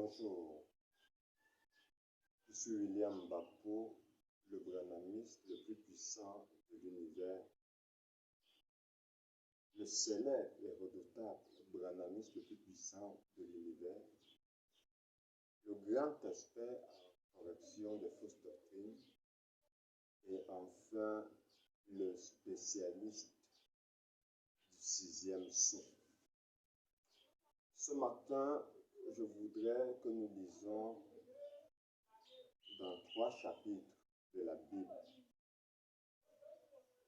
Bonjour, je suis William Bappo, le branhamiste le plus puissant de l'univers, le célèbre et redoutable branhamiste le plus puissant de l'univers, le grand expert en correction des fausses doctrines et enfin le spécialiste du sixième souffle. Ce matin, je voudrais que nous lisions dans 3 chapitres de la Bible.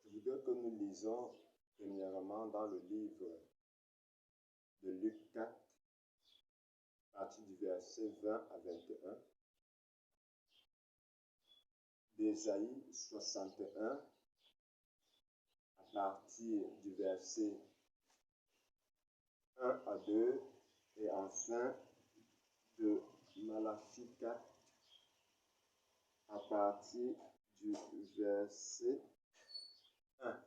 Je voudrais que nous lisions premièrement dans le livre de Luc 4, à partir du verset 20 à 21, d'Ésaïe 61, à partir du verset 1 à 2, et enfin de Malachie 4, à partir du verset 1.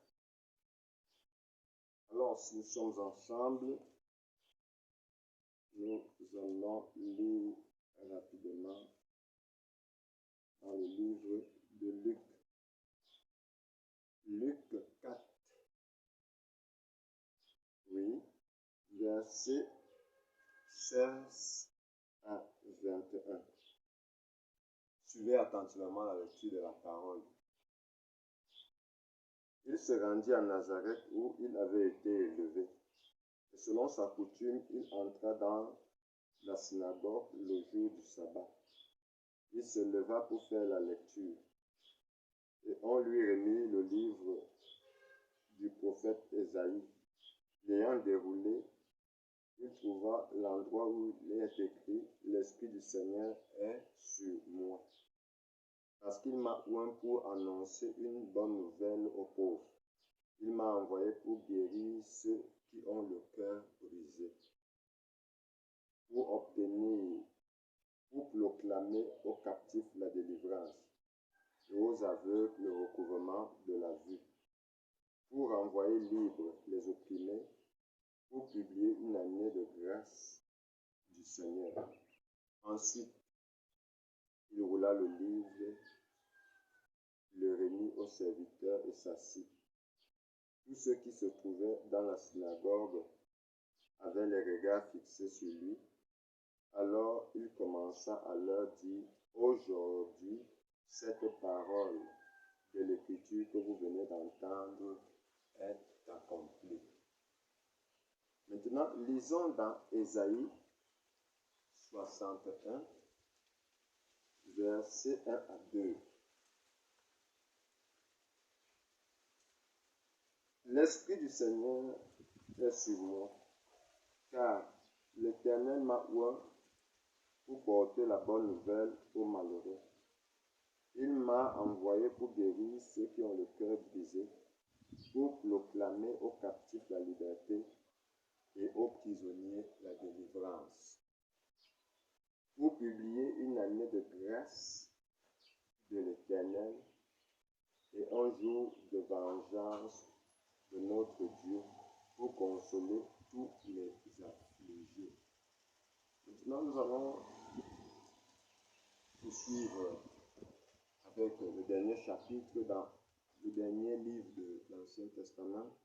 Alors, si nous sommes ensemble, nous allons lire rapidement dans le livre de Luc. Luc 4, oui, verset 16 à 21. Suivez attentivement la lecture de la parole. Il se rendit à Nazareth où il avait été élevé. Et selon sa coutume, il entra dans la synagogue le jour du sabbat. Il se leva pour faire la lecture. Et on lui remit le livre du prophète Ésaïe. L'ayant déroulé, il trouva l'endroit où il est écrit « L'Esprit du Seigneur est sur moi ». Parce qu'il m'a oint pour annoncer une bonne nouvelle aux pauvres. Il m'a envoyé pour guérir ceux qui ont le cœur brisé, pour proclamer aux captifs la délivrance et aux aveugles le recouvrement de la vue, pour envoyer libres les opprimés, pour publier une année de grâce du Seigneur. Ensuite, il roula le livre, le remit aux serviteurs et s'assit. Tous ceux qui se trouvaient dans la synagogue avaient les regards fixés sur lui. Alors il commença à leur dire « Aujourd'hui, cette parole de l'Écriture que vous venez d'entendre est accomplie. » Maintenant, lisons dans Ésaïe 61, versets 1 à 2. L'Esprit du Seigneur est sur moi, car l'Éternel m'a oint pour porter la bonne nouvelle aux malheureux. Il m'a envoyé pour guérir ceux qui ont le cœur brisé, pour proclamer aux captifs la liberté et aux prisonniers la délivrance, pour publier une année de grâce de l'Éternel et un jour de vengeance de notre Dieu, pour consoler tous les affligés. Maintenant, nous allons poursuivre avec le dernier chapitre dans le dernier livre de l'Ancien Testament,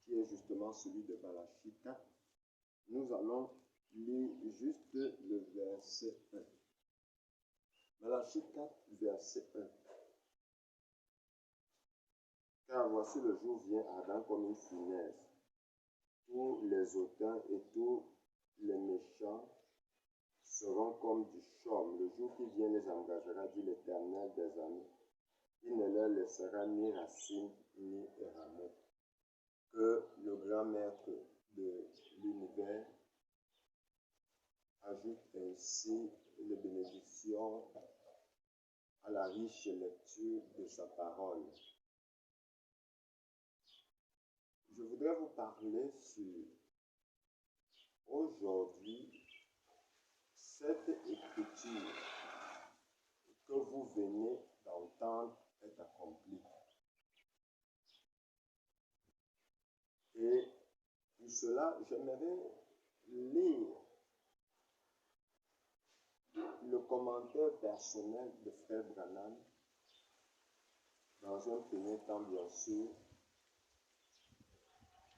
qui est justement celui de Malachie 4. Nous allons lire juste le verset 1. Malachie 4, verset 1. Car voici le jour vient ardent comme une fournaise. Tous les hautains et tous les méchants seront comme du chaume. Le jour qui vient les engagera, dit l'Éternel des armées. Il ne leur laissera ni racine ni rameau. Que le grand maître de l'univers ajoute ainsi les bénédictions à la riche lecture de sa parole. Je voudrais vous parler sur aujourd'hui cette écriture que vous venez d'entendre est accomplie. Et pour cela, j'aimerais lire le commentaire personnel de Frère Branham, dans un premier temps, bien sûr,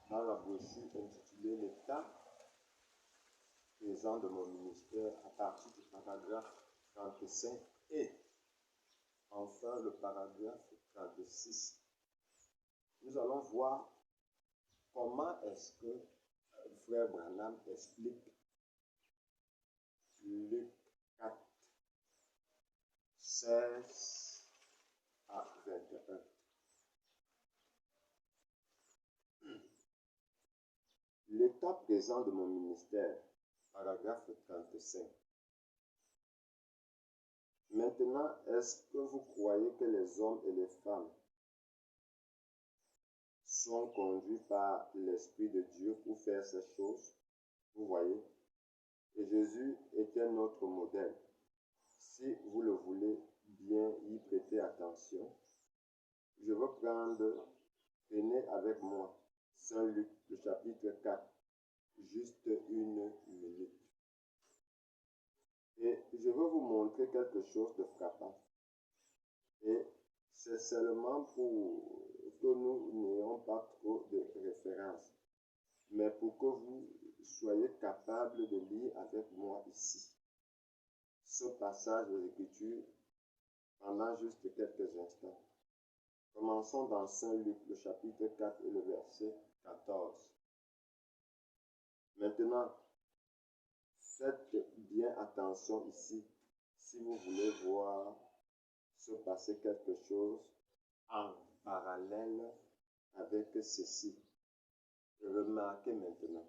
dans la brochure intitulée L'état présent de mon ministère, à partir du paragraphe 35 et enfin le paragraphe 36. Nous allons voir comment est-ce que Frère Branham explique Luc 4, 16 à 21. L'état présent de mon ministère, paragraphe 35. Maintenant, est-ce que vous croyez que les hommes et les femmes sont conduits par l'Esprit de Dieu pour faire ces choses? Vous voyez? Et Jésus était notre modèle. Si vous le voulez bien y prêter attention, je veux prenez avec moi Saint Luc, le chapitre 4, juste une minute. Et je veux vous montrer quelque chose de frappant. Et c'est seulement pour que nous n'ayons pas trop de références, mais pour que vous soyez capables de lire avec moi ici ce passage de l'Écriture pendant juste quelques instants. Commençons dans Saint Luc, le chapitre 4 et le verset 14. Maintenant, faites bien attention ici si vous voulez voir se passer quelque chose en parallèle avec ceci. Remarquez maintenant.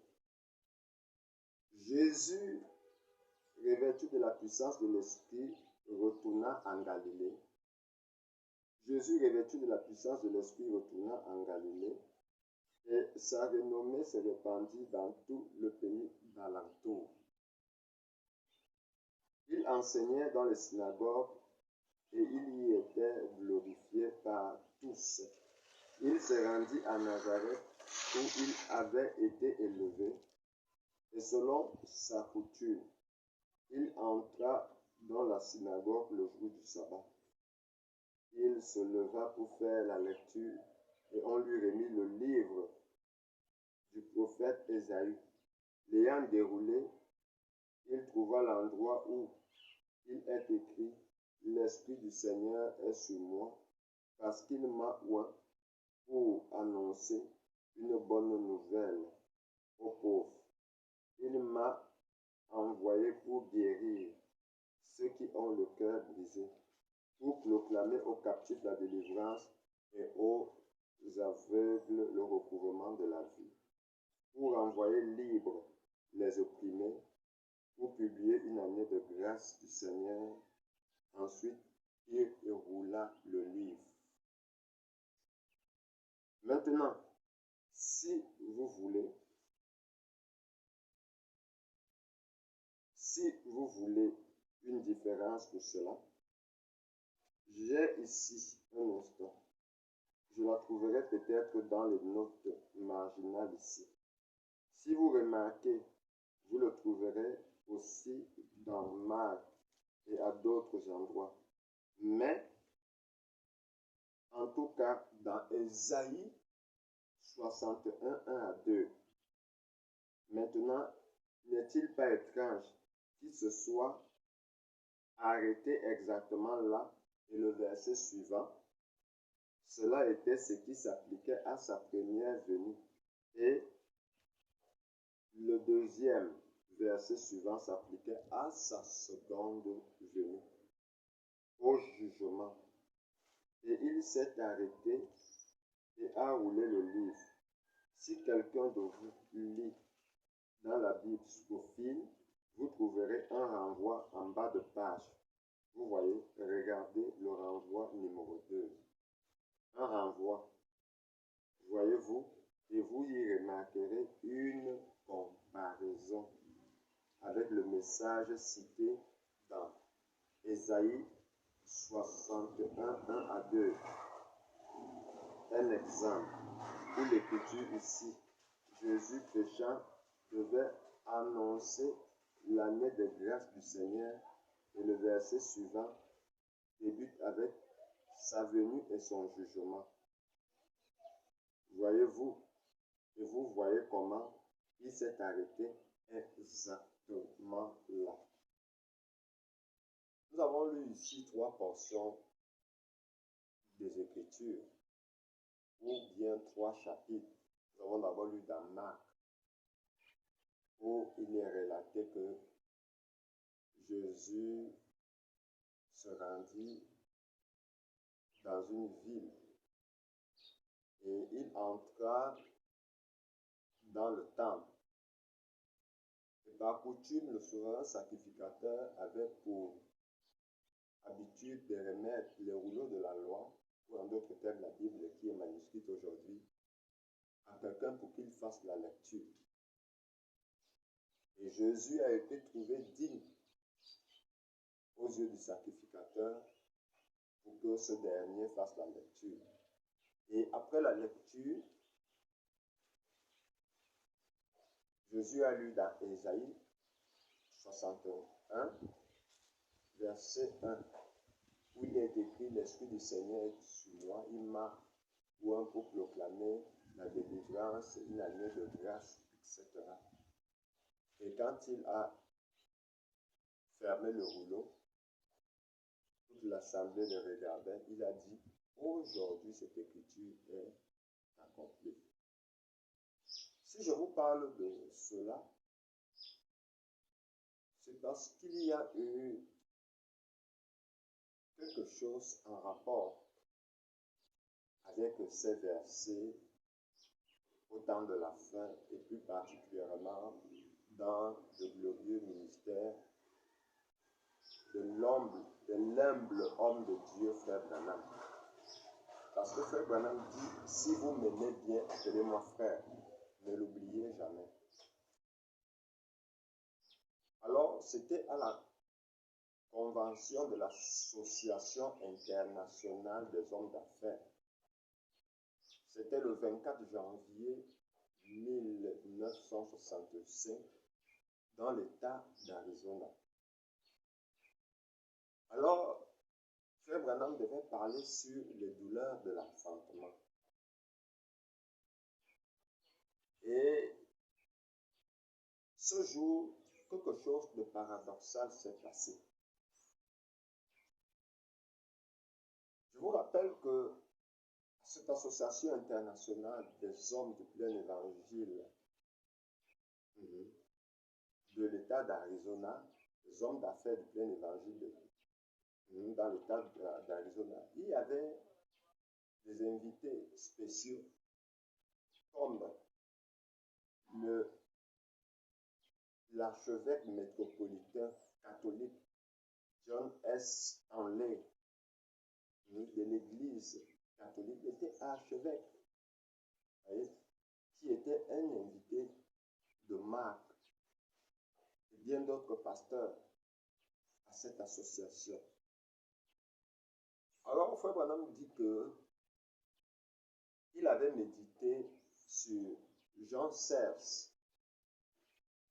Jésus, revêtu de la puissance de l'Esprit, retourna en Galilée. Jésus, revêtu de la puissance de l'Esprit, retourna en Galilée, et sa renommée se répandit dans tout le pays d'alentour. Il enseignait dans les synagogues et il y était glorifié par tous. Il se rendit à Nazareth où il avait été élevé, et selon sa coutume, il entra dans la synagogue le jour du sabbat. Il se leva pour faire la lecture et on lui remit le livre du prophète Ésaïe. L'ayant déroulé, il trouva l'endroit où il est écrit « L'Esprit du Seigneur est sur moi, parce qu'il m'a oint pour annoncer une bonne nouvelle aux pauvres. Il m'a envoyé pour guérir ceux qui ont le cœur brisé, pour proclamer aux captifs la délivrance et aux aveugles le recouvrement de la vue, pour envoyer libres les opprimés, pour publier une année de grâce du Seigneur. Ensuite, il roula le livre. Maintenant, si vous voulez une différence pour cela, j'ai ici un instant. Je la trouverai peut-être dans les notes marginales ici. Si vous remarquez, vous le trouverez aussi dans Marc et à d'autres endroits. Mais, en tout cas, dans Ésaïe 61, 1 à 2. Maintenant, n'est-il pas étrange qu'il se soit arrêté exactement là et le verset suivant? Cela était ce qui s'appliquait à sa première venue. Et le deuxième verset suivant s'appliquait à sa seconde venue, au jugement. Et il s'est arrêté et a roulé le livre. Si quelqu'un de vous lit dans la Bible au fil, vous trouverez un renvoi en bas de page. Vous voyez, regardez le renvoi numéro 2. Un renvoi, voyez-vous, et vous y remarquerez une comparaison avec le message cité dans Ésaïe 61, 1 à 2. Un exemple où l'écriture ici, Jésus péchant devait annoncer l'année de grâce du Seigneur Et le verset suivant débute avec sa venue et son jugement. Voyez-vous, et vous voyez comment il s'est arrêté exactement là. Nous avons lu ici 3 portions des Écritures, ou bien 3 chapitres. Nous avons d'abord lu dans Marc, où il est relaté que Jésus se rendit dans une ville et il entra dans le temple. Et par coutume, le souverain sacrificateur avait pour habitude de remettre les rouleaux de la loi, ou en d'autres termes la Bible qui est manuscrite aujourd'hui, à quelqu'un pour qu'il fasse la lecture. Et Jésus a été trouvé digne aux yeux du sacrificateur pour que ce dernier fasse la lecture. Et après la lecture, Jésus a lu dans Ésaïe 61, verset 1, où il est écrit « L'Esprit du Seigneur est sur moi, il m'a pour proclamer la délivrance, une année de grâce, etc. » Et quand il a fermé le rouleau, toute l'assemblée le regardait, il a dit « Aujourd'hui, cette écriture est accomplie. » Si je vous parle de cela, c'est parce qu'il y a eu quelque chose en rapport avec ces versets au temps de la fin et plus particulièrement dans le glorieux ministère de l'humble homme de Dieu, Frère Branham. Parce que Frère Branham dit, si vous m'aimez bien, appelez-moi frère. Ne l'oubliez jamais. Alors, c'était à la convention de l'Association internationale des hommes d'affaires. C'était le 24 janvier 1965 dans l'État d'Arizona. Alors, Frère Branham devait parler sur les douleurs de l'enfantement. Et ce jour, quelque chose de paradoxal s'est passé. Je vous rappelle que cette association internationale des hommes du plein évangile de l'État d'Arizona, les hommes d'affaires du plein évangile dans l'État d'Arizona, il y avait des invités spéciaux comme l'archevêque métropolitain catholique John S. Henley de l'Église catholique, était archevêque, qui était un invité de Marc et bien d'autres pasteurs à cette association. Alors, Frère Branham dit qu'il avait médité sur Jean 16,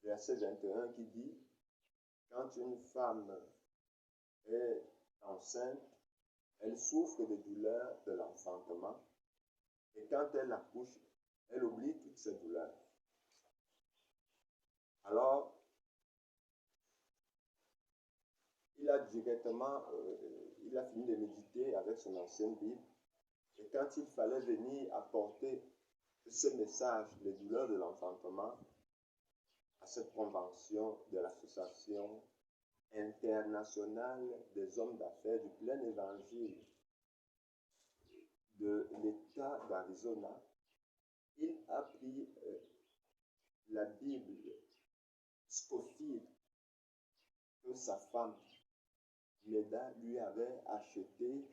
verset 21, qui dit « Quand une femme est enceinte, elle souffre des douleurs de l'enfantement et quand elle accouche, elle oublie toutes ces douleurs. » Alors, il a fini de méditer avec son ancienne Bible et quand il fallait venir apporter ce message, les douleurs de l'enfantement, à cette convention de l'Association internationale des hommes d'affaires du plein évangile de l'État d'Arizona, il a pris la Bible Scofield que sa femme Leda lui avait achetée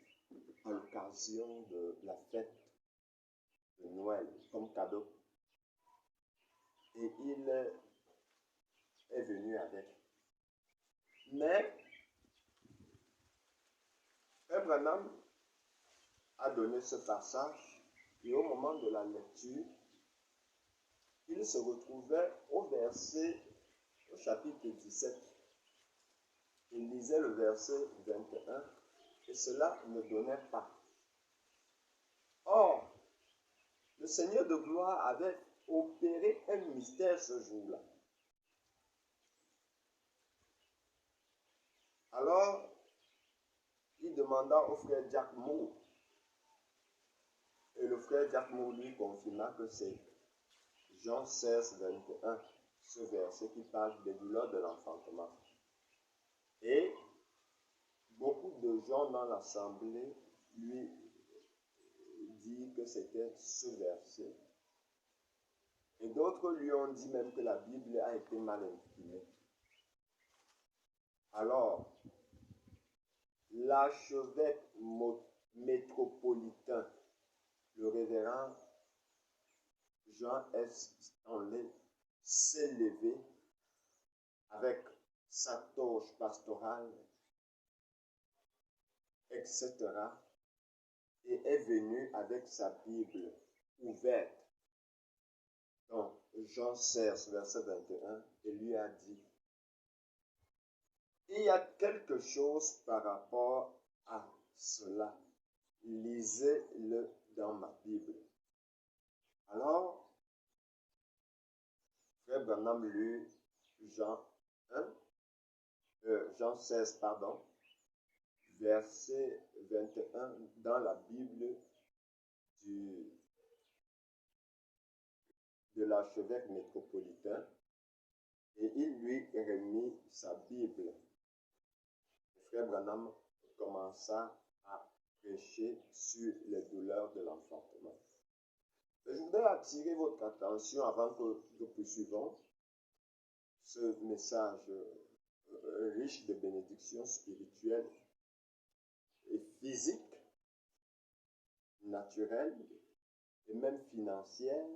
à l'occasion de la fête de Noël comme cadeau. Et il est venu avec. Mais Frère Branham a donné ce passage et au moment de la lecture, il se retrouvait au chapitre 17. il lisait le verset 21 et cela ne donnait pas. Or, le Seigneur de gloire avait opéré un mystère ce jour-là. Alors, il demanda au frère Jack Moore. Et le frère Jack Moore lui confirma que c'est Jean 16, 21, ce verset qui parle des douleurs de l'enfantement. Et beaucoup de gens dans l'assemblée lui disent que c'était ce verset. Et d'autres lui ont dit même que la Bible a été mal imprimée. Alors, l'archevêque métropolitain, le révérend Jean S. Stanley, s'est levé avec sa torche pastorale, etc., et est venu avec sa Bible ouverte dans Jean 16, verset 21, et lui a dit, il y a quelque chose par rapport à cela. Lisez-le dans ma Bible. Alors, Frère Branham lut Jean 16, verset 21 dans la Bible de l'archevêque métropolitain, et il lui remit sa Bible. Frère Branham commença à prêcher sur les douleurs de l'enfantement. Je voudrais attirer votre attention avant que nous poursuivons ce message riche de bénédictions spirituelles et physiques, naturelles et même financières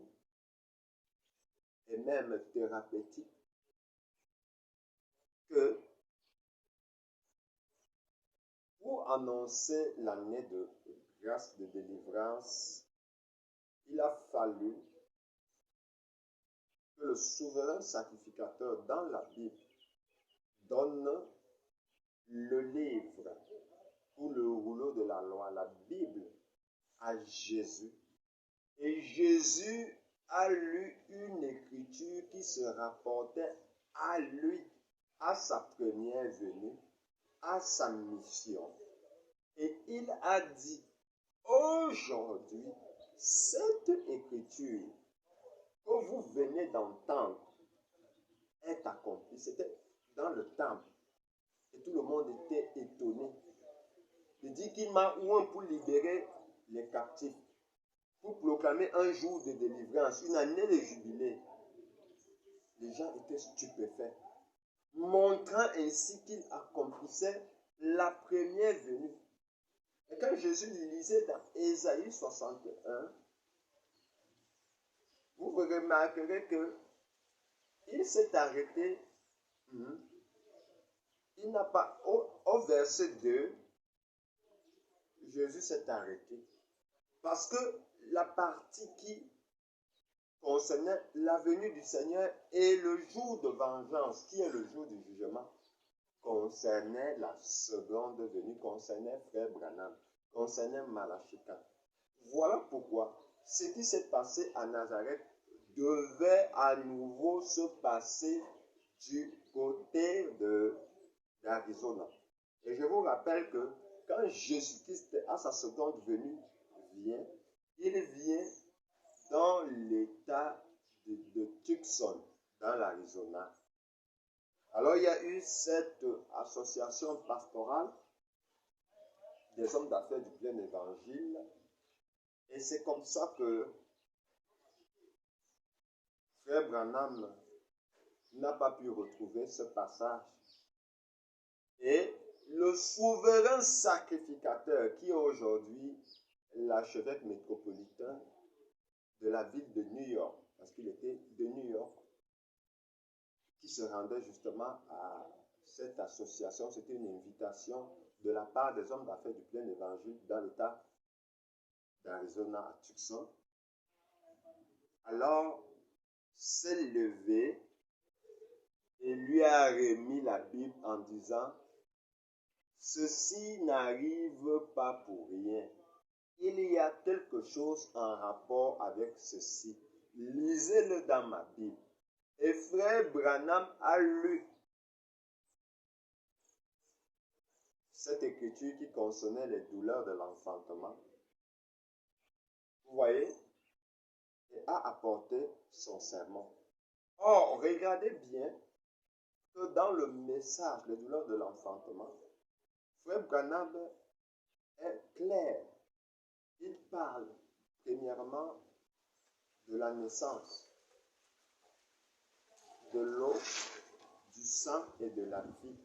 et même thérapeutiques, que pour annoncer l'année de grâce de délivrance, il a fallu que le souverain sacrificateur dans la Bible donne le livre ou le rouleau de la loi, la Bible, à Jésus. Et Jésus a lu une écriture qui se rapportait à lui, à sa première venue, à sa mission. Et il a dit, aujourd'hui, cette écriture que vous venez d'entendre est accomplie. C'était dans le temple. Et tout le monde était étonné. Il dit qu'il m'a oint pour libérer les captifs, pour proclamer un jour de délivrance, une année de jubilé. Les gens étaient stupéfaits, montrant ainsi qu'il accomplissait la première venue. Et quand Jésus lisait dans Ésaïe 61, vous remarquerez qu'il s'est arrêté. Il n'a pas, au verset 2, Jésus s'est arrêté. Parce que la partie qui concernait la venue du Seigneur et le jour de vengeance, qui est le jour du jugement, concernait la seconde venue, concernait Frère Branham, concernait Malachika. Voilà pourquoi ce qui s'est passé à Nazareth devait à nouveau se passer du côté d'Arizona. Et je vous rappelle que quand Jésus-Christ à sa seconde venue vient, il vient dans l'état de Tucson, dans l'Arizona. Alors il y a eu cette association pastorale des hommes d'affaires du plein évangile, et c'est comme ça que Frère Branham n'a pas pu retrouver ce passage. Et le souverain sacrificateur qui est aujourd'hui l'archevêque métropolitain de la ville de New York, parce qu'il était de New York, qui se rendait justement à cette association, c'était une invitation de la part des hommes d'affaires du plein évangile dans l'état d'Arizona à Tucson. Alors, s'est levé et lui a remis la Bible en disant, ceci n'arrive pas pour rien. Il y a quelque chose en rapport avec ceci. Lisez-le dans ma Bible. Et frère Branham a lu cette écriture qui concernait les douleurs de l'enfantement. Vous voyez? Et a apporté son sermon. Or, regardez bien que dans le message, les douleurs de l'enfantement, frère Branham est clair. Il parle premièrement de la naissance, de l'eau, du sang et de la vie.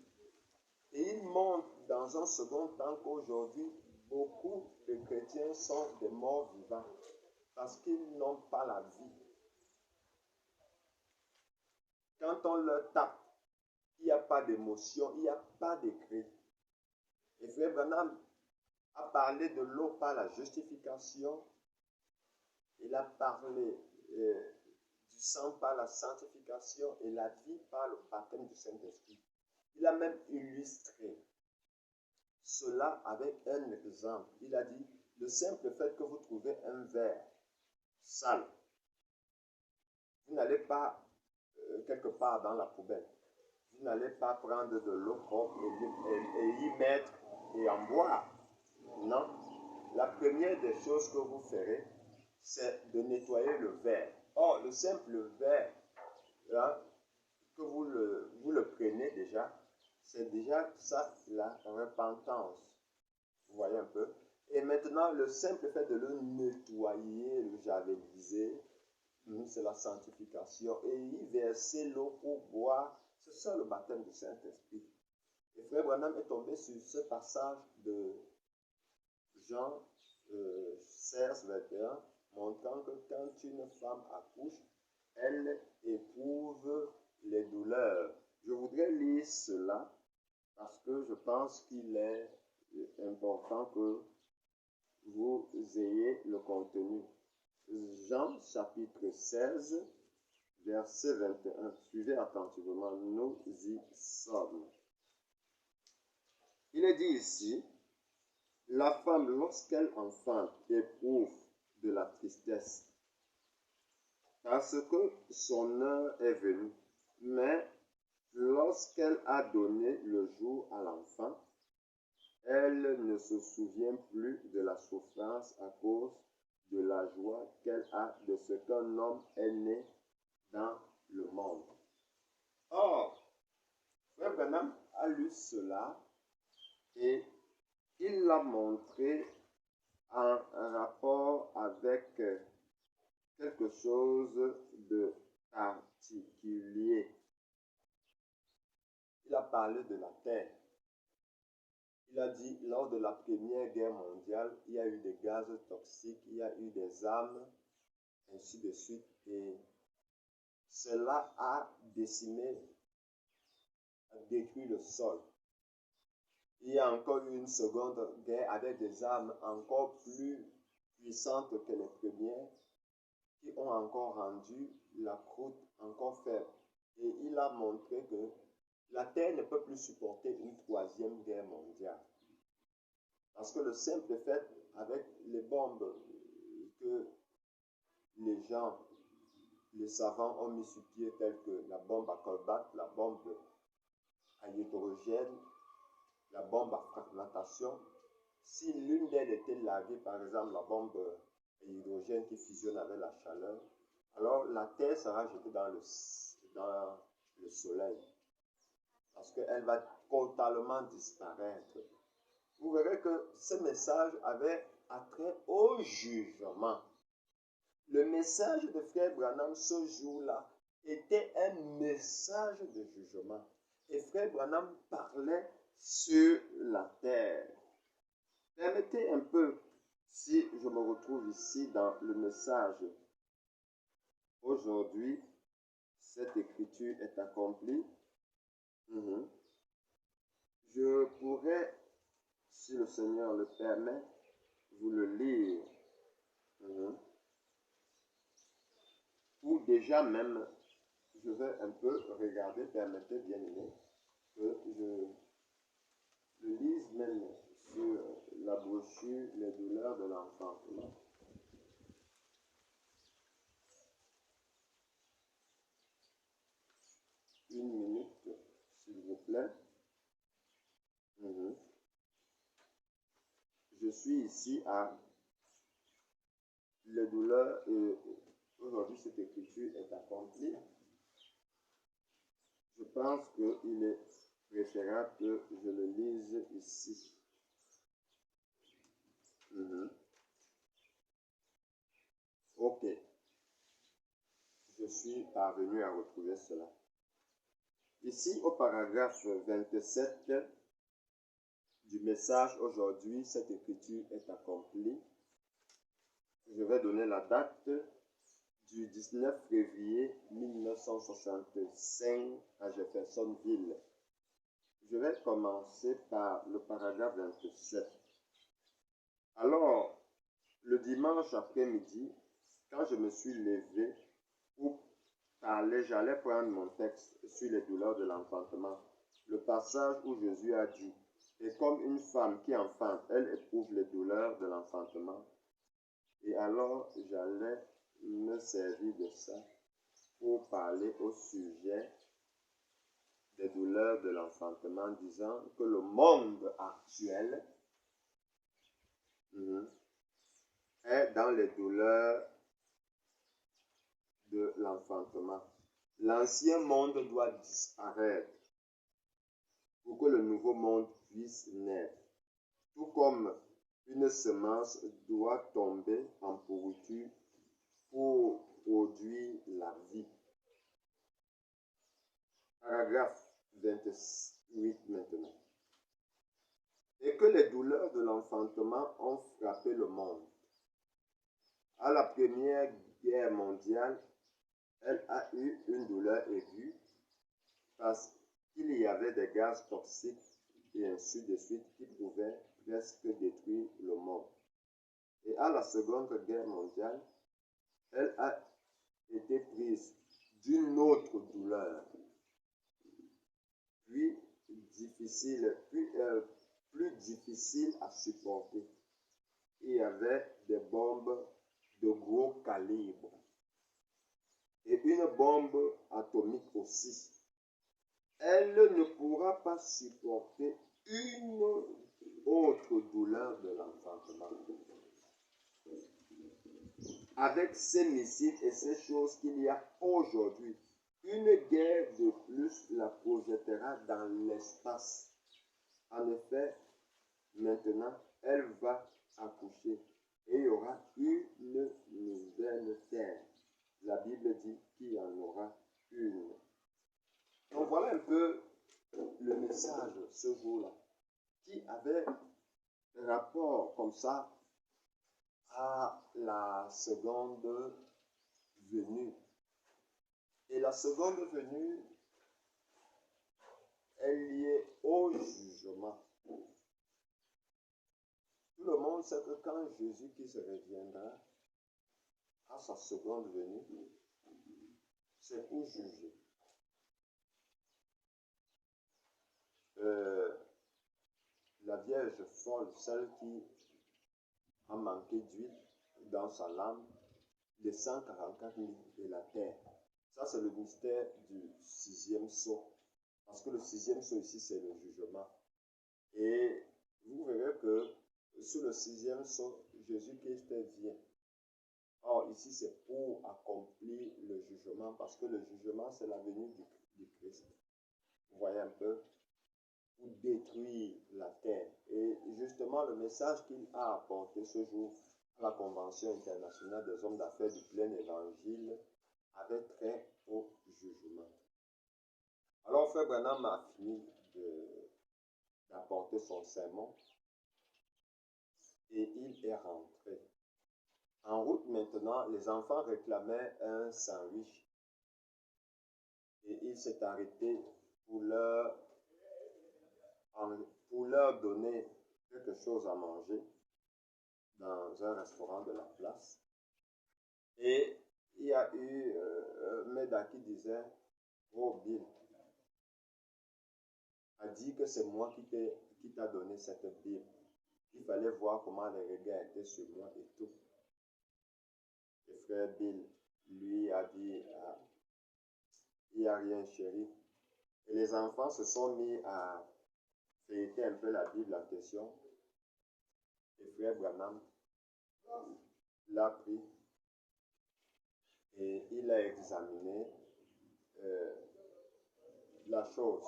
Et il montre dans un second temps qu'aujourd'hui, beaucoup de chrétiens sont des morts vivants parce qu'ils n'ont pas la vie. Quand on leur tape, il n'y a pas d'émotion, il n'y a pas de cri. Et frère Branham a parlé de l'eau par la justification. Il a parlé du sang par la sanctification et la vie par le baptême du Saint-Esprit. Il a même illustré cela avec un exemple. Il a dit, le simple fait que vous trouvez un verre sale, vous n'allez pas quelque part dans la poubelle. Vous n'allez pas prendre de l'eau propre et y mettre et en boire. Non. La première des choses que vous ferez, c'est de nettoyer le verre. Or, le simple verre, hein, que vous le prenez déjà, c'est déjà ça la repentance. Vous voyez un peu? Et maintenant, le simple fait de le nettoyer, le javeliser, c'est la sanctification. Et y verser l'eau pour boire, c'est ça le baptême du Saint-Esprit. Et frère Branham est tombé sur ce passage de Jean 16, 21, montrant que quand une femme accouche, elle éprouve les douleurs. Je voudrais lire cela parce que je pense qu'il est important que vous ayez le contenu. Jean chapitre 16, verset 21. Suivez attentivement, nous y sommes. Il est dit ici, la femme, lorsqu'elle enfante, éprouve de la tristesse, parce que son heure est venue. Mais lorsqu'elle a donné le jour à l'enfant, elle ne se souvient plus de la souffrance à cause de la joie qu'elle a de ce qu'un homme est né dans le monde. Or, frère Branham a lu cela et il l'a montré en rapport avec quelque chose de particulier. Il a parlé de la terre. Il a dit, lors de la Première Guerre mondiale, il y a eu des gaz toxiques, il y a eu des armes, ainsi de suite. Et cela a décimé, a détruit le sol. Il y a encore eu une seconde guerre avec des armes encore plus puissantes que les premières, qui ont encore rendu la croûte encore faible. Et il a montré que la Terre ne peut plus supporter une troisième guerre mondiale. Parce que le simple fait, avec les bombes que les gens, les savants ont mis sur pied, telles que la bombe à colbate, la bombe à hydrogène, la bombe à fragmentation, si l'une d'elles était larguée, par exemple la bombe à hydrogène qui fusionne avec la chaleur, alors la Terre sera jetée dans le soleil. Parce qu'elle va totalement disparaître. Vous verrez que ce message avait attrait au jugement. Le message de frère Branham ce jour-là était un message de jugement. Et frère Branham parlait sur la terre. Permettez un peu, si je me retrouve ici dans le message. Aujourd'hui, cette écriture est accomplie. Je pourrais, si le Seigneur le permet, vous le lire. Ou déjà même, je vais un peu regarder, permettez bien aimé, que le lisent même sur la brochure Les douleurs de l'enfantement. Une minute, s'il vous plaît. Je suis ici à Les douleurs. Aujourd'hui, cette écriture est accomplie. Je pense qu'il est préférable que je le lise ici. Ok. Je suis parvenu à retrouver cela. Ici, au paragraphe 27 du message aujourd'hui, cette écriture est accomplie. Je vais donner la date du 19 février 1965 à Jeffersonville. Je vais commencer par le paragraphe 27. Alors, le dimanche après-midi, quand je me suis levé pour parler, j'allais prendre mon texte sur les douleurs de l'enfantement. Le passage où Jésus a dit, et comme une femme qui enfante, elle éprouve les douleurs de l'enfantement. Et alors, j'allais me servir de ça pour parler au sujet des douleurs de l'enfantement, disant que le monde actuel est dans les douleurs de l'enfantement. L'ancien monde doit disparaître pour que le nouveau monde puisse naître. Tout comme une semence doit tomber en pourriture pour produire la vie. Paragraphe 28 maintenant. Et que les douleurs de l'enfantement ont frappé le monde. À la Première Guerre mondiale, elle a eu une douleur aiguë parce qu'il y avait des gaz toxiques et ainsi de suite qui pouvaient presque détruire le monde. Et à la Seconde Guerre mondiale, elle a été prise d'une autre douleur, plus difficile à supporter. Il y avait des bombes de gros calibre et une bombe atomique aussi. Elle ne pourra pas supporter une autre douleur de l'enfantement. Avec ces missiles et ces choses qu'il y a aujourd'hui, une guerre de plus la projettera dans l'espace. En effet, maintenant, elle va accoucher et il y aura une nouvelle terre. La Bible dit qu'il y en aura une. Donc voilà un peu le message ce jour-là, qui avait rapport comme ça à la seconde venue. Et la seconde venue est liée au jugement. Tout le monde sait que quand Jésus-Christ reviendra à sa seconde venue, c'est pour juger. La Vierge folle, celle qui a manqué d'huile dans sa lampe, les 144 000 de la terre. Ça, c'est le mystère du 6e sceau. Parce que le 6e sceau ici, c'est le jugement. Et vous verrez que sur le 6e sceau, Jésus-Christ vient. Or, ici, c'est pour accomplir le jugement, parce que le jugement, c'est la venue du Christ. Vous voyez un peu? Pour détruire la terre. Et justement, le message qu'il a apporté ce jour à la Convention internationale des hommes d'affaires du plein évangile avait trait au jugement. Alors, Frère Branham a fini d'apporter son sermon et il est rentré. En route maintenant, les enfants réclamaient un sandwich et il s'est arrêté pour leur donner quelque chose à manger dans un restaurant de la place. Et il y a eu Meda qui disait, oh Bill, a dit que c'est moi qui t'ai qui t'a donné cette Bible? Il fallait voir comment les regards étaient sur moi et tout. Le frère Bill, lui, a dit, il n'y a rien, chéri. Et les enfants se sont mis à feuilleter un peu la Bible en question. Et frère Branham l'a pris et il a examiné la chose.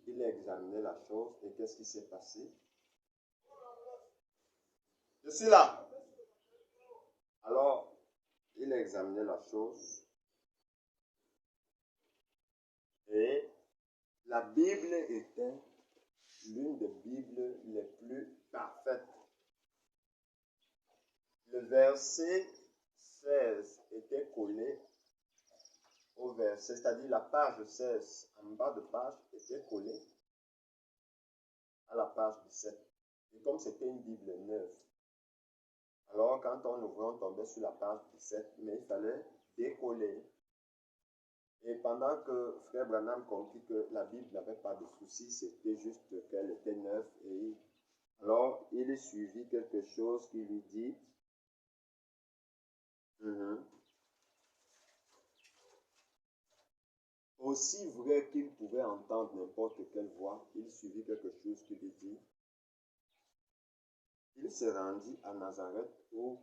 Il a examiné la chose et qu'est-ce qui s'est passé? Je suis là. Alors, il a examiné la chose et la Bible était l'une des Bibles les plus parfaites. Le verset 16 était collé au verset, c'est-à-dire la page 16 en bas de page était collée à la page 17. Et comme c'était une Bible neuve, alors quand on ouvrait, on tombait sur la page 17, mais il fallait décoller. Et pendant que frère Branham comprit que la Bible n'avait pas de souci, c'était juste qu'elle était neuve. Et alors il suivit quelque chose qui lui dit, aussi vrai qu'il pouvait entendre n'importe quelle voix, il suivit quelque chose qui lui dit, il se rendit à Nazareth où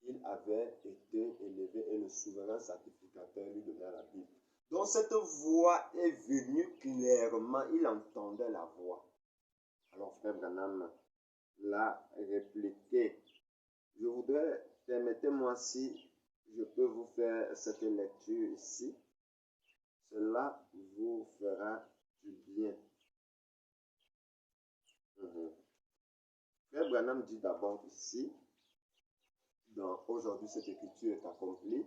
il avait été élevé et le souverain sacrificateur lui donna la Bible. Donc cette voix est venue clairement, il entendait la voix. Alors frère Branham l'a répliqué. Je voudrais, permettez-moi si je peux vous faire cette lecture ici. Cela vous fera du bien. Frère Branham dit d'abord ici, aujourd'hui cette écriture est accomplie.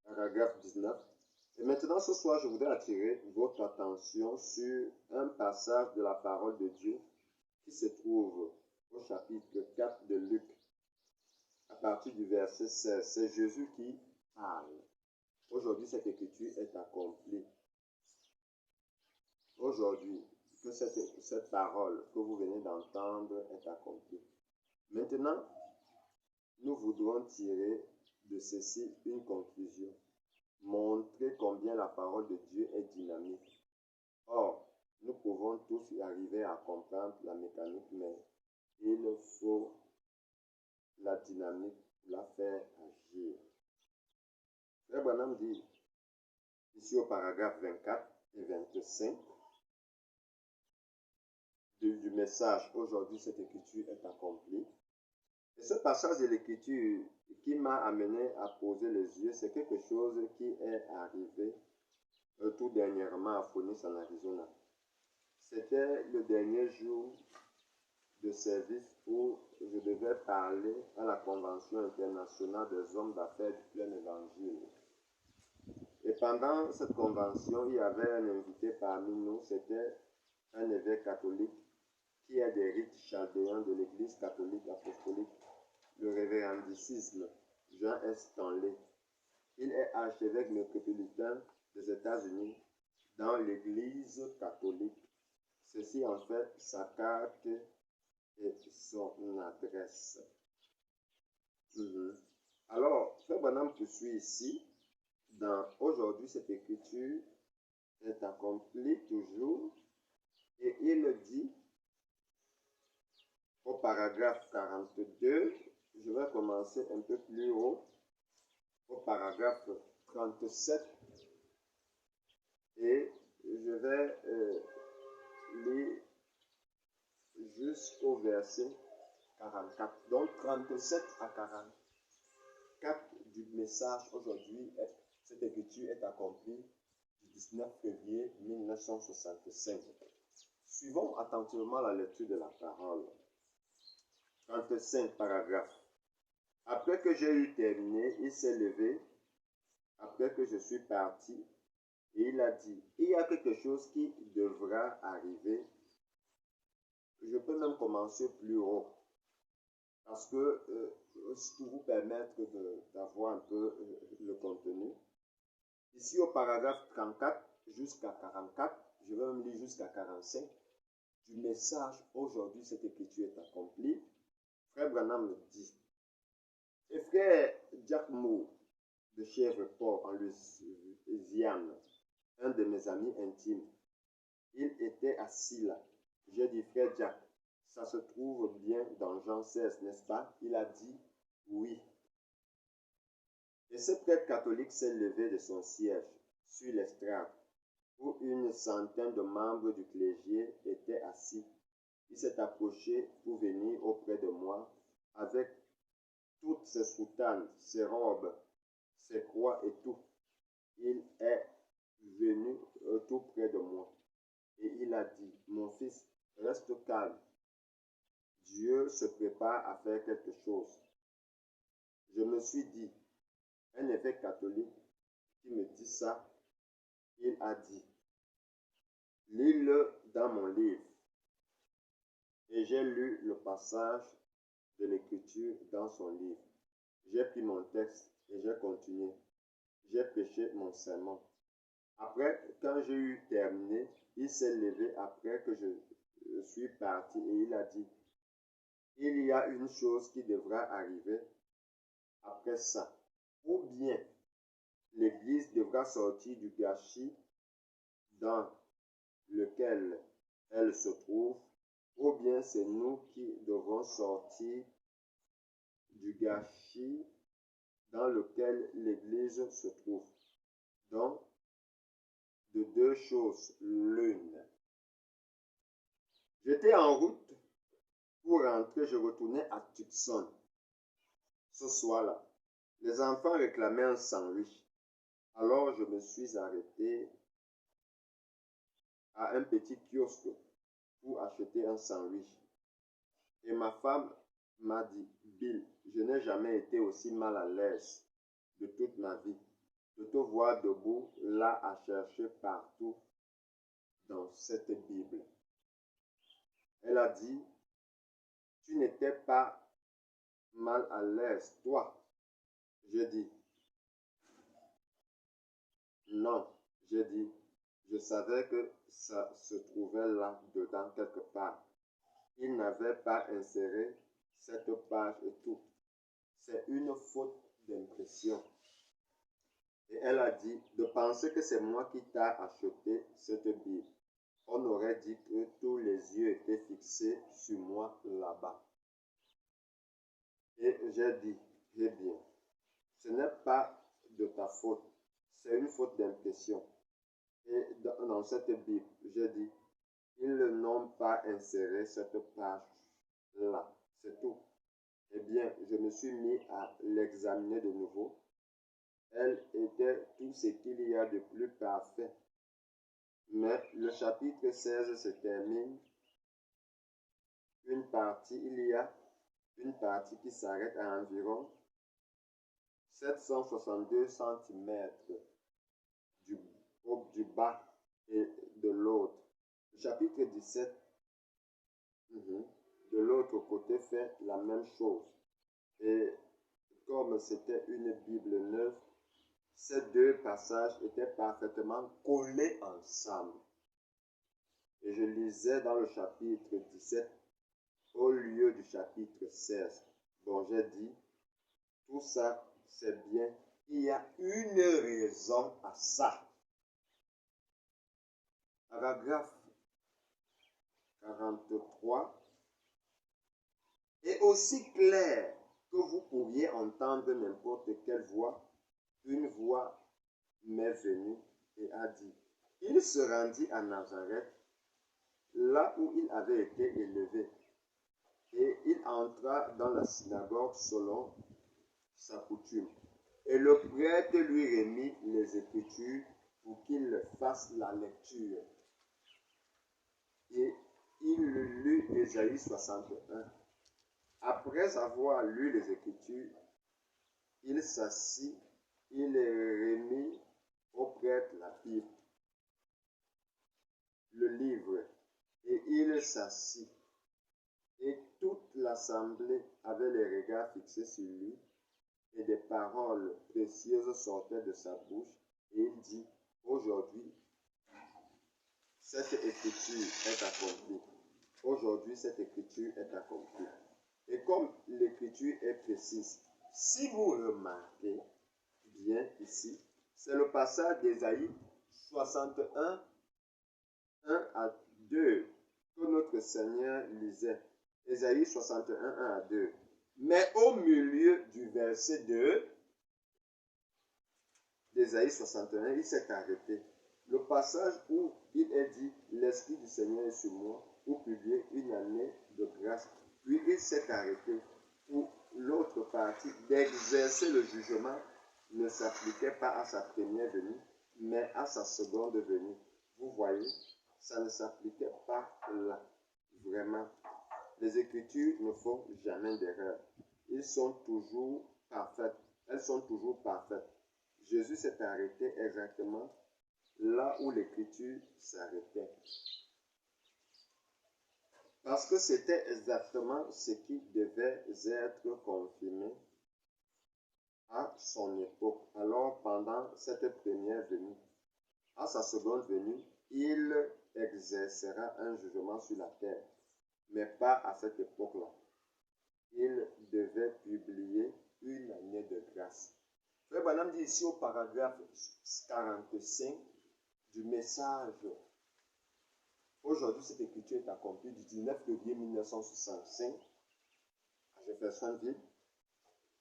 Paragraphe 19. Et maintenant ce soir, je voudrais attirer votre attention sur un passage de la parole de Dieu qui se trouve au chapitre 4 de Luc, à partir du verset 16. C'est Jésus qui parle. Aujourd'hui, cette écriture est accomplie. Aujourd'hui, que cette parole que vous venez d'entendre est accomplie. Maintenant, nous voudrons tirer de ceci une conclusion. Montrer combien la parole de Dieu est dynamique. Or, nous pouvons tous y arriver à comprendre la mécanique, mais il faut la dynamique pour la faire agir. Frère Branham dit, ici au paragraphe 24 et 25, du message, aujourd'hui cette écriture est accomplie. Et ce passage de l'écriture qui m'a amené à poser les yeux, c'est quelque chose qui est arrivé tout dernièrement à Phoenix en Arizona. C'était le dernier jour de service où je devais parler à la Convention internationale des hommes d'affaires du plein évangile. Et pendant cette convention, il y avait un invité parmi nous, c'était un évêque catholique qui est des rites chaldéens de l'Église catholique apostolique, le révérendicisme, Jean S. Stanley. Il est archevêque métropolitain des États-Unis dans l'Église catholique. Ceci en fait sa carte et son adresse. Alors, Frère Branham poursuit ici. Aujourd'hui, cette écriture est accomplie toujours. Et il dit au paragraphe 42, je vais commencer un peu plus haut, au paragraphe 37, et je vais lire jusqu'au verset 44. Donc 37 à 44 du message aujourd'hui, cette écriture est accomplie du 19 février 1965. Suivons attentivement la lecture de la parole. 35 paragraphes. Après que j'ai eu terminé, il s'est levé, après que je suis parti, et il a dit, il y a quelque chose qui devra arriver. Je peux même commencer plus haut, parce que pour vous permettre d'avoir un peu le contenu, Ici au paragraphe 34 jusqu'à 44, je vais même lire jusqu'à 45, du message aujourd'hui cette écriture est accomplie. Frère Branham me dit, et frère Jack Moore de Chèvreport en Louisiane, un de mes amis intimes, il était assis là. J'ai dit, frère Jack, ça se trouve bien dans Jean 16, n'est-ce pas? Il a dit, oui. Et ce prêtre catholique s'est levé de son siège sur l'estrade où une centaine de membres du clergé étaient assis. Il s'est approché pour venir auprès de moi avec toutes ses soutanes, ses robes, ses croix et tout. Il est venu tout près de moi et il a dit, mon fils, reste calme. Dieu se prépare à faire quelque chose. Je me suis dit, un évêque catholique qui me dit ça, il a dit, lis-le dans mon livre. Et j'ai lu le passage de l'écriture dans son livre. J'ai pris mon texte et j'ai continué. J'ai prêché mon sermon. Après, quand j'ai eu terminé, il s'est levé après que je suis parti et il a dit, il y a une chose qui devra arriver après ça. Ou bien l'Église devra sortir du gâchis dans lequel elle se trouve, ou bien c'est nous qui devons sortir du gâchis dans lequel l'Église se trouve. Donc, de deux choses l'une. J'étais en route pour rentrer, je retournais à Tucson. Ce soir-là, les enfants réclamaient un sandwich. Alors, je me suis arrêté à un petit kiosque pour acheter un sandwich. Et ma femme m'a dit, Bill, je n'ai jamais été aussi mal à l'aise de toute ma vie de te voir debout là à chercher partout dans cette Bible. Elle a dit, tu n'étais pas mal à l'aise, toi. J'ai dit, non. J'ai dit, je savais que ça se trouvait là dedans quelque part. Il n'avait pas inséré cette page et tout. C'est une faute d'impression. Et elle a dit, de penser que c'est moi qui t'ai acheté cette Bible. On aurait dit que tous les yeux étaient fixés sur moi là-bas. Et j'ai dit, eh bien, ce n'est pas de ta faute, c'est une faute d'impression. Et dans cette Bible, j'ai dit, ils n'ont pas inséré cette page-là, c'est tout. Eh bien, je me suis mis à l'examiner de nouveau. Elle était tout ce qu'il y a de plus parfait. Mais le chapitre 16 se termine. Il y a une partie qui s'arrête à environ 762 cm du bas et de l'autre. Le chapitre 17, de l'autre côté, fait la même chose. Et comme c'était une Bible neuve, ces deux passages étaient parfaitement collés ensemble. Et je lisais dans le chapitre 17 au lieu du chapitre 16. Bon, j'ai dit, tout ça, c'est bien. Il y a une raison à ça. Paragraphe 43. Et aussi clair que vous pourriez entendre n'importe quelle voix, une voix m'est venue et a dit, il se rendit à Nazareth, là où il avait été élevé, et il entra dans la synagogue selon sa coutume. Et le prêtre lui remit les Écritures pour qu'il fasse la lecture. Et il lut Ésaïe 61. Après avoir lu les Écritures, il s'assit, il remit au prêtre la Bible, le livre, et il s'assit. Et toute l'assemblée avait les regards fixés sur lui, et des paroles précieuses sortaient de sa bouche, Et il dit, aujourd'hui, cette écriture est accomplie. Aujourd'hui, cette écriture est accomplie. Et comme l'écriture est précise, si vous remarquez bien ici, c'est le passage d'Ésaïe 61, 1 à 2 que notre Seigneur lisait. Ésaïe 61, 1 à 2. Mais au milieu du verset 2 d'Ésaïe 61, il s'est arrêté. Le passage où il est dit « L'Esprit du Seigneur est sur moi pour publier une année de grâce ». Puis il s'est arrêté où l'autre partie d'exercer le jugement ne s'appliquait pas à sa première venue, mais à sa seconde venue. Vous voyez, ça ne s'appliquait pas là. Vraiment, les Écritures ne font jamais d'erreur. Elles sont toujours parfaites. Jésus s'est arrêté exactement là où l'Écriture s'arrêtait. Parce que c'était exactement ce qui devait être confirmé à son époque. Alors, pendant cette première venue, à sa seconde venue, il exercera un jugement sur la terre, mais pas à cette époque-là. Il devait publier une année de grâce. Frère Branham dit ici au paragraphe 45 du message. Aujourd'hui, cette écriture est accomplie du 19 février 1965 à Jeffersonville.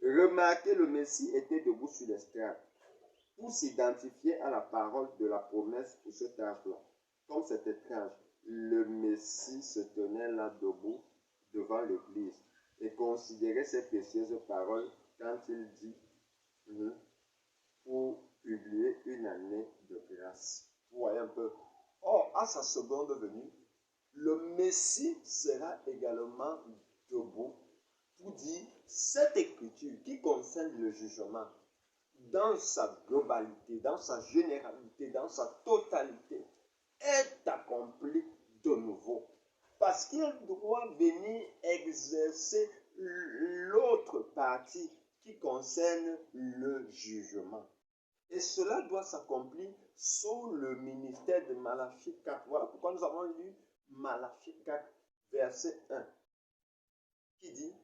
Remarquez, le Messie était debout sur l'estrade pour s'identifier à la parole de la promesse pour cet âge-là. Comme c'est étrange, le Messie se tenait là debout devant l'Église et considérait ces précieuses paroles quand il dit pour publier une année de grâce. Vous voyez un peu. Or, à sa seconde venue, le Messie sera également debout pour dire cette écriture qui concerne le jugement dans sa globalité, dans sa généralité, dans sa totalité, est accomplie de nouveau. Parce qu'il doit venir exercer l'autre partie qui concerne le jugement. Et cela doit s'accomplir sous le ministère de Malachie 4. Voilà pourquoi nous avons lu Malachie 4, verset 1, qui dit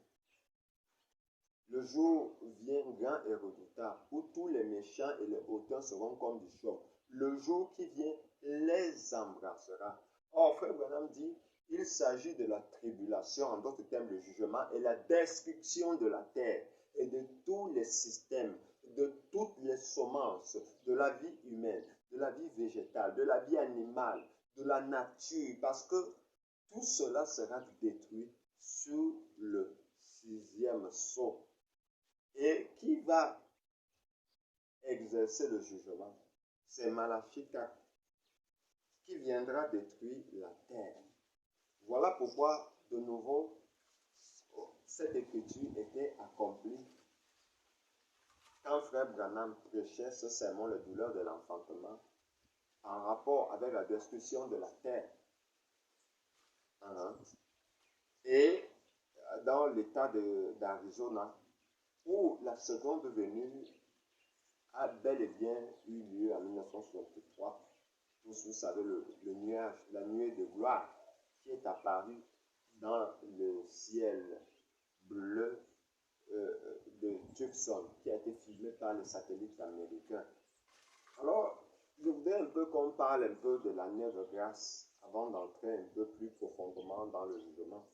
« Le jour vient grand et redoutable, où tous les méchants et les hautains seront comme du chaume. Le jour qui vient les embrassera. » Or, Frère Branham dit, il s'agit de la tribulation, en d'autres termes, le jugement et la destruction de la terre et de tous les systèmes, de toutes les semences, de la vie humaine, de la vie végétale, de la vie animale, de la nature, parce que tout cela sera détruit sur le 6e sceau. Et qui va exercer le jugement? C'est Malachie 4 qui viendra détruire la terre. Voilà pourquoi, de nouveau, cette écriture était accomplie quand Frère Branham prêchait ce sermon, le douleur de l'enfantement, en rapport avec la destruction de la terre. Et dans l'état d'Arizona, où la seconde venue a bel et bien eu lieu en 1963. Vous savez, le nuage, la nuée de gloire qui est apparue dans le ciel bleu de Tucson, qui a été filmé par les satellites américains. Alors, je voudrais un peu qu'on parle un peu de l'année de grâce avant d'entrer un peu plus profondément dans le jugement.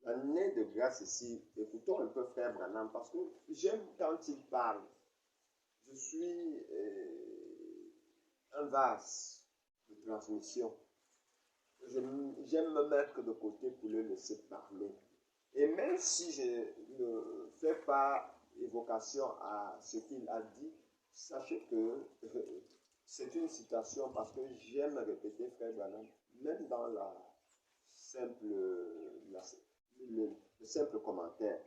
L'année de grâce ici, écoutons un peu Frère Branham, parce que j'aime quand il parle. Je suis un vase de transmission. J'aime me mettre de côté pour le laisser parler. Et même si je ne fais pas évocation à ce qu'il a dit, sachez que c'est une citation parce que j'aime répéter Frère Branham, même dans le simple commentaire.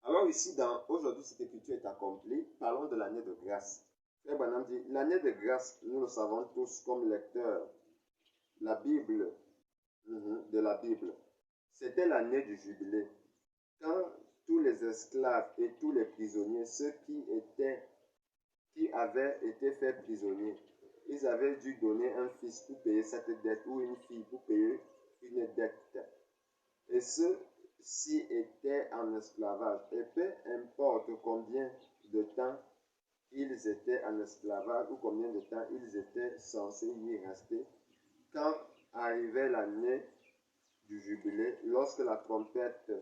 Alors ici, aujourd'hui, cette écriture est accomplie. Parlons de l'année de grâce. Frère Branham dit, l'année de grâce, nous le savons tous comme lecteurs, la Bible, de la Bible, c'était l'année du jubilé. Quand tous les esclaves et tous les prisonniers, ceux qui étaient qui avaient été faits prisonniers. Ils avaient dû donner un fils pour payer cette dette ou une fille pour payer une dette. Et ceux-ci étaient en esclavage. Et peu importe combien de temps ils étaient en esclavage ou combien de temps ils étaient censés y rester, quand arrivait l'année du jubilé, lorsque la trompette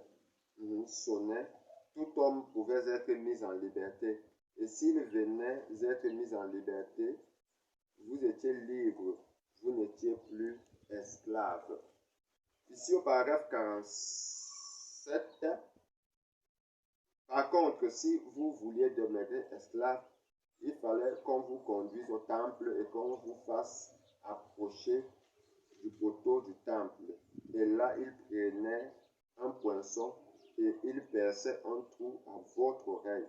sonnait, tout homme pouvait être mis en liberté. Et s'il venait être mis en liberté, vous étiez libre, vous n'étiez plus esclave. Ici au paragraphe 47, par contre, si vous vouliez demeurer esclave, il fallait qu'on vous conduise au temple et qu'on vous fasse approcher du poteau du temple. Et là, il prenait un poinçon et il perçait un trou à votre oreille.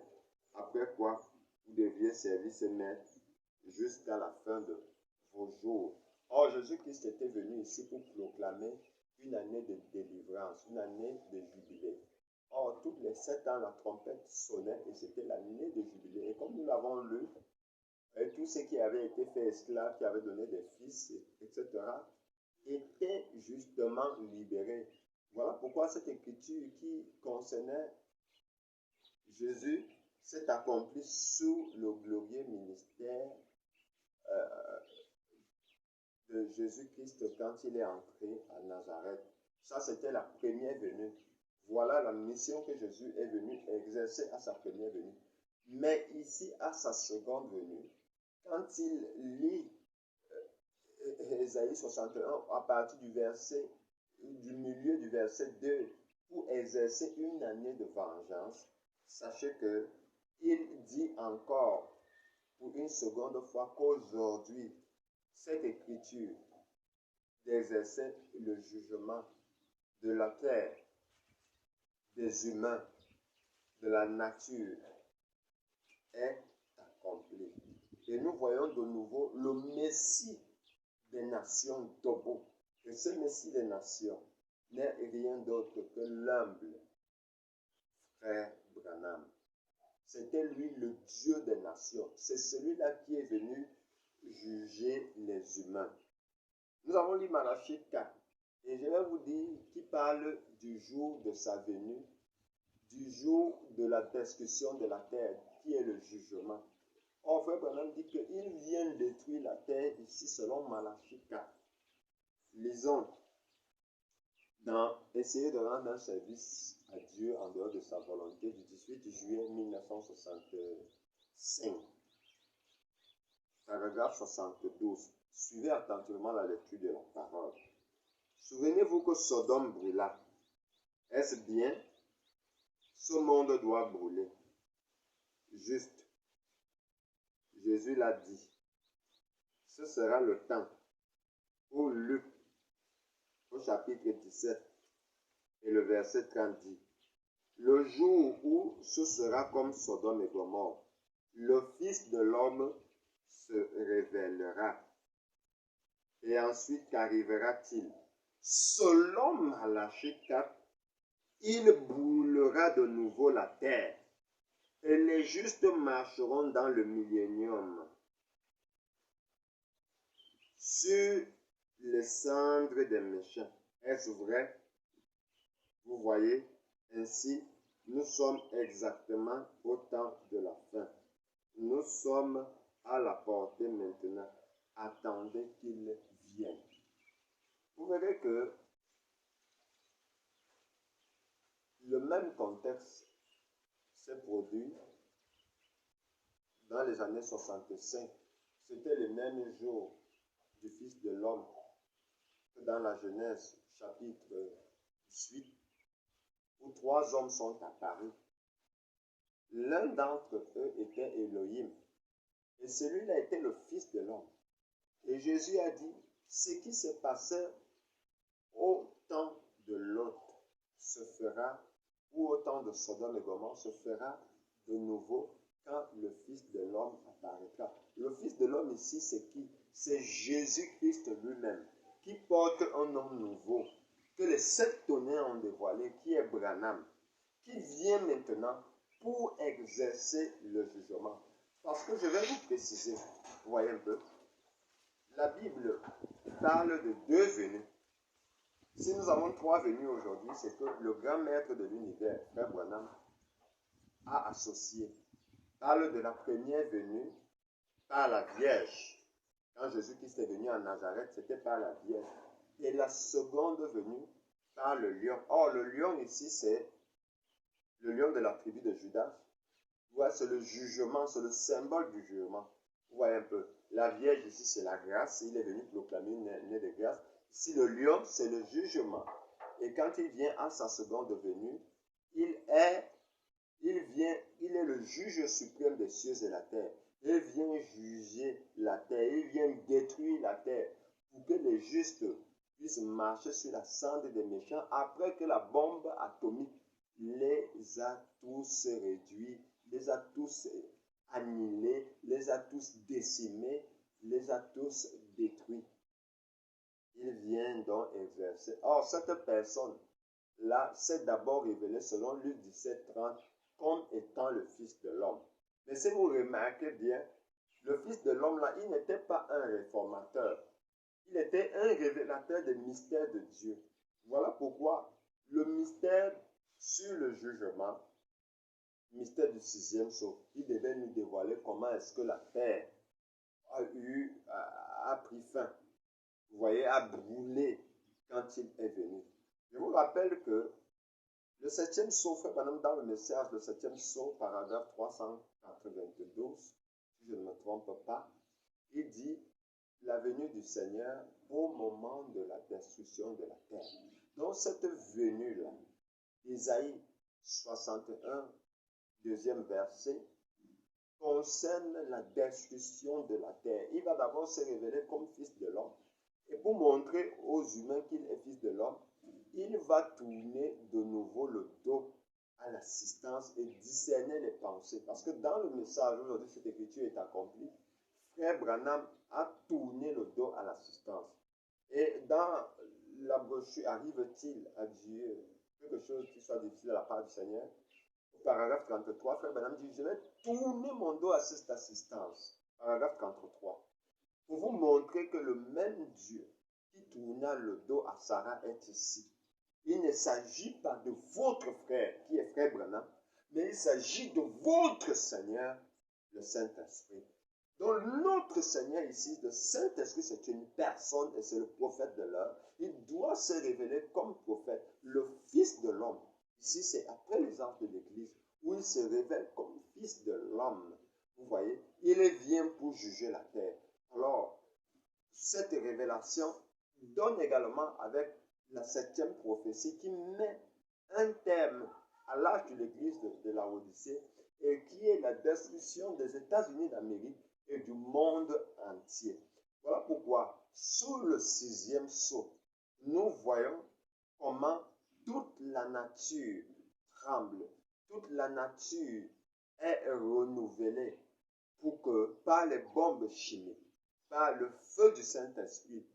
Après quoi, vous deviez servir ce maître jusqu'à la fin de vos jours. Or, Jésus-Christ était venu ici pour proclamer une année de délivrance, une année de jubilé. Or, tous les 7 ans, la trompette sonnait et c'était l'année de jubilé. Et comme nous l'avons lu, tous ceux qui avaient été faits esclaves, qui avaient donné des fils, etc., étaient justement libérés. Voilà pourquoi cette écriture qui concernait Jésus s'est accomplie sous le glorieux ministère de Jésus-Christ quand il est entré à Nazareth. Ça, c'était la première venue. Voilà la mission que Jésus est venu exercer à sa première venue. Mais ici, à sa seconde venue, quand il lit Ésaïe 61 à partir du milieu du verset 2, pour exercer une année de vengeance, sachez que il dit encore pour une seconde fois qu'aujourd'hui, cette écriture d'exercer le jugement de la terre, des humains, de la nature, est accomplie. Et nous voyons de nouveau le Messie des nations Tobo. Et ce Messie des nations n'est rien d'autre que l'humble frère Branham. C'était lui le Dieu des nations. C'est celui-là qui est venu juger les humains. Nous avons lu Malachie 4. Et je vais vous dire qu'il parle du jour de sa venue, du jour de la destruction de la terre, qui est le jugement. Or, frère Branham dit qu'il vient détruire la terre ici selon Malachie 4. Lisons dans Essayer de rendre un service à Dieu en dehors de sa volonté du 18 juillet 1965. Paragraphe 72. Suivez attentivement la lecture de la parole. Souvenez-vous que Sodome brûla. Est-ce bien? Ce monde doit brûler. Juste. Jésus l'a dit. Ce sera le temps où Luc, au chapitre 17, et le verset 30 dit, le jour où ce sera comme Sodome et Gomorrhe, le Fils de l'homme se révélera. Et ensuite, qu'arrivera-t-il? Selon Malachie 4, il brûlera de nouveau la terre, et les justes marcheront dans le millénium sur les cendres des méchants. Est-ce vrai? Vous voyez, ainsi, nous sommes exactement au temps de la fin. Nous sommes à la portée maintenant. Attendez qu'il vienne. Vous verrez que le même contexte s'est produit dans les années 65. C'était le même jour du Fils de l'homme que dans la Genèse, chapitre 18, où 3 hommes sont apparus. L'un d'entre eux était Elohim, et celui-là était le Fils de l'homme. Et Jésus a dit, ce qui se passait au temps de Lot se fera, ou au temps de Sodome et Gomorrhe se fera de nouveau quand le Fils de l'homme apparaîtra. Le Fils de l'homme ici, c'est qui? C'est Jésus-Christ lui-même, qui porte un homme nouveau, que les 7 tonnerres ont dévoilé, qui est Branham, qui vient maintenant pour exercer le jugement. Parce que je vais vous préciser, vous voyez un peu, la Bible parle de deux venues. Si nous avons trois venues aujourd'hui, c'est que le grand maître de l'univers, Frère Branham, a associé. Parle de la première venue par la Vierge. Quand Jésus-Christ est venu en Nazareth, c'était par la Vierge. Et la seconde venue par le lion. Or, le lion ici, c'est le lion de la tribu de Judas. Voilà, c'est le jugement, c'est le symbole du jugement. Vous voyez un peu. La Vierge ici, c'est la grâce. Il est venu proclamer une année de grâce. Ici, le lion, c'est le jugement. Et quand il vient à sa seconde venue, il est le juge suprême des cieux et la terre. Il vient juger la terre. Il vient détruire la terre pour que les justes puissent marcher sur la cendre des méchants après que la bombe atomique les a tous réduits, les a tous annihilés, les a tous décimés, les a tous détruits. Il vient donc exercer. Or, cette personne-là s'est d'abord révélée selon Luc 17:30 comme étant le Fils de l'homme. Mais si vous remarquez bien, le Fils de l'homme-là, il n'était pas un réformateur. Il était un révélateur des mystères de Dieu. Voilà pourquoi le mystère sur le jugement, mystère du sixième sceau, il devait nous dévoiler comment est-ce que la terre a pris fin. Vous voyez, a brûlé quand il est venu. Je vous rappelle que le septième sceau, Frère Branham, dans le message, le septième sceau, paragraphe 392, si je ne me trompe pas, il dit la venue du Seigneur au moment de la destruction de la terre. Donc cette venue-là, Isaïe 61, deuxième verset, concerne la destruction de la terre. Il va d'abord se révéler comme Fils de l'homme. Et pour montrer aux humains qu'il est Fils de l'homme, il va tourner de nouveau le dos à l'assistance et discerner les pensées. Parce que dans le message aujourd'hui, cette écriture est accomplie. Frère Branham a tourné le dos à l'assistance. Et dans la brochure, arrive-t-il à Dieu quelque chose qui soit difficile à la part du Seigneur? Au paragraphe 33, Frère Branham dit, je vais tourner mon dos à cette assistance. Paragraphe 33. Pour vous montrer que le même Dieu qui tourna le dos à Sarah est ici. Il ne s'agit pas de votre frère, qui est Frère Branham, mais il s'agit de votre Seigneur, le Saint-Esprit. Donc notre Seigneur ici, le Saint-Esprit, c'est une personne et c'est le prophète de l'heure. Il doit se révéler comme prophète, le Fils de l'homme. Ici, c'est après les anges de l'Église, où il se révèle comme Fils de l'homme. Vous voyez, il vient pour juger la terre. Alors, cette révélation donne également avec la septième prophétie qui met un terme à l'âge de l'Église de la Odyssée et qui est la destruction des États-Unis d'Amérique et du monde entier. Voilà pourquoi, sous le sixième sceau, nous voyons comment toute la nature tremble, toute la nature est renouvelée pour que, par les bombes chimiques, par le feu du Saint-Esprit,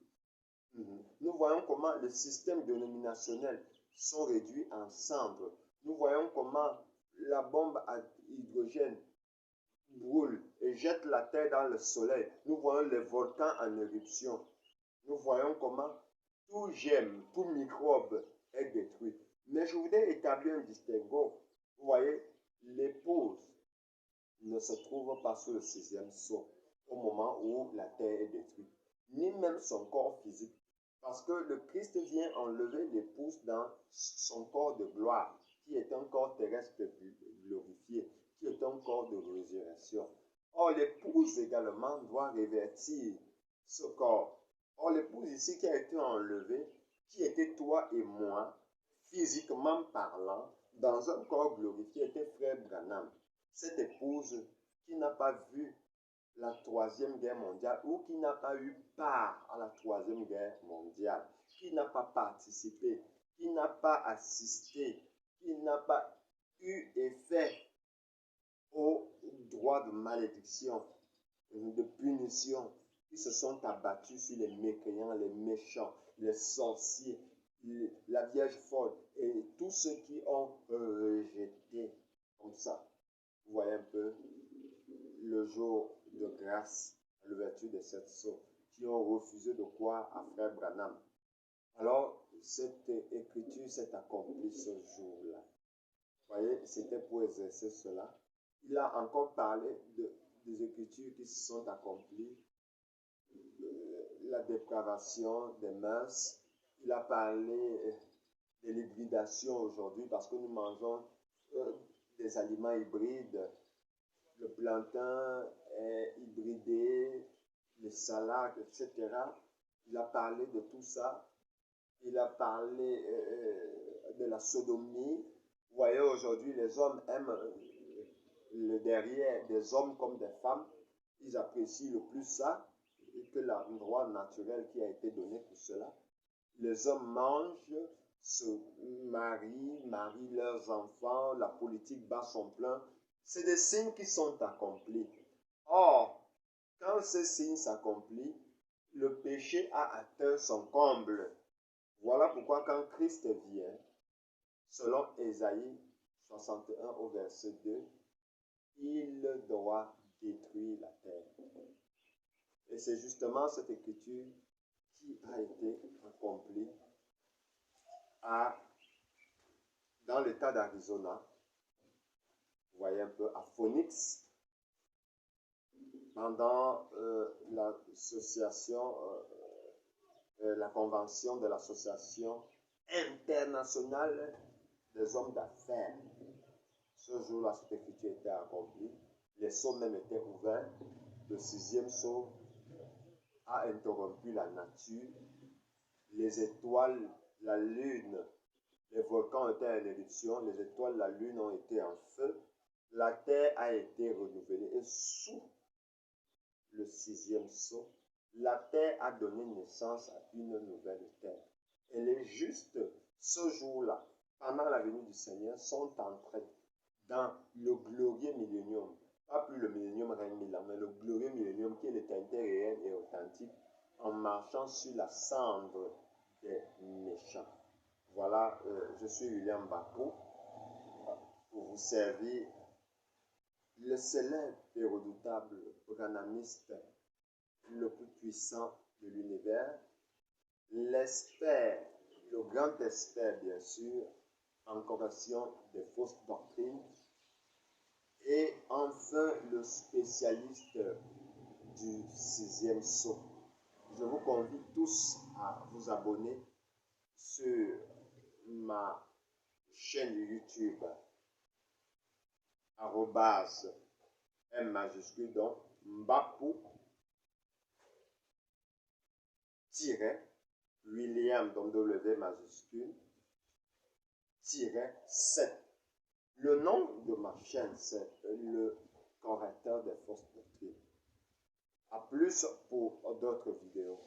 nous voyons comment les systèmes dénominationnels sont réduits en cendres. Nous voyons comment la bombe à hydrogène brûle et jette la terre dans le soleil. Nous voyons les volcans en éruption. Nous voyons comment tout germe, tout microbe est détruit. Mais je voudrais établir un distinguo. Vous voyez, l'épouse ne se trouve pas sous le sixième sceau au moment où la terre est détruite, ni même son corps physique. Parce que le Christ vient enlever l'épouse dans son corps de gloire, qui est un corps terrestre glorifié, qui est un corps de résurrection. Or, l'épouse également doit revêtir ce corps. Or, l'épouse ici qui a été enlevée, qui était toi et moi, physiquement parlant, dans un corps glorifié, était Frère Branham. Cette épouse qui n'a pas vu la Troisième Guerre mondiale ou qui n'a pas eu part à la Troisième Guerre mondiale, qui n'a pas participé, qui n'a pas assisté, qui n'a pas eu effet aux droits de malédiction, de punition, qui se sont abattus sur les mécréants, les méchants, les sorciers, la Vierge folle et tous ceux qui ont rejeté comme ça. Vous voyez un peu le jour de grâce, à l'ouverture de cette sceaux, qui ont refusé de croire à Frère Branham. Alors, cette écriture s'est accomplie ce jour-là. Vous voyez, c'était pour exercer cela. Il a encore parlé des écritures qui se sont accomplies, la dépravation des mœurs. Il a parlé de l'hybridation aujourd'hui parce que nous mangeons des aliments hybrides. Le plantain est hybridé, les salades, etc. Il a parlé de tout ça. Il a parlé de la sodomie. Vous voyez, aujourd'hui, les hommes aiment le derrière des hommes comme des femmes. Ils apprécient le plus ça que l'endroit naturel qui a été donné pour cela. Les hommes mangent, se marient leurs enfants, la politique bat son plein. C'est des signes qui sont accomplis. Or, quand ces signes s'accomplissent, le péché a atteint son comble. Voilà pourquoi quand Christ vient, selon Ésaïe 61 au verset 2, il doit détruire la terre. Et c'est justement cette écriture qui a été accomplie dans l'état d'Arizona. Vous voyez un peu à Phoenix, pendant la convention de l'association internationale des hommes d'affaires. Ce jour-là, cette écriture était accomplie. Les sceaux même étaient ouverts. Le 6e sceau a interrompu la nature. Les étoiles, la lune, les volcans étaient en éruption. Les étoiles, la lune ont été en feu. La terre a été renouvelée. Et sous le 6e sceau, la terre a donné naissance à une nouvelle terre. Et les justes, ce jour-là, pendant la venue du Seigneur, sont entrés dans le glorieux millénium. Pas plus le millénium règne 1000 ans, mais le glorieux millénium qui est l'éternité réelle et authentique, en marchant sur la cendre des méchants. Voilà, je suis William Bako pour vous servir le célèbre et redoutable branhamiste le plus puissant de l'univers, l'expert, le grand expert bien sûr, en correction des fausses doctrines, et enfin le spécialiste du 6e sceau. Je vous convie tous à vous abonner sur ma chaîne YouTube, @ M majuscule, donc Mbapou William, donc W majuscule, 7. Le nom de ma chaîne, c'est le correcteur des fausses doctrines. À plus pour d'autres vidéos.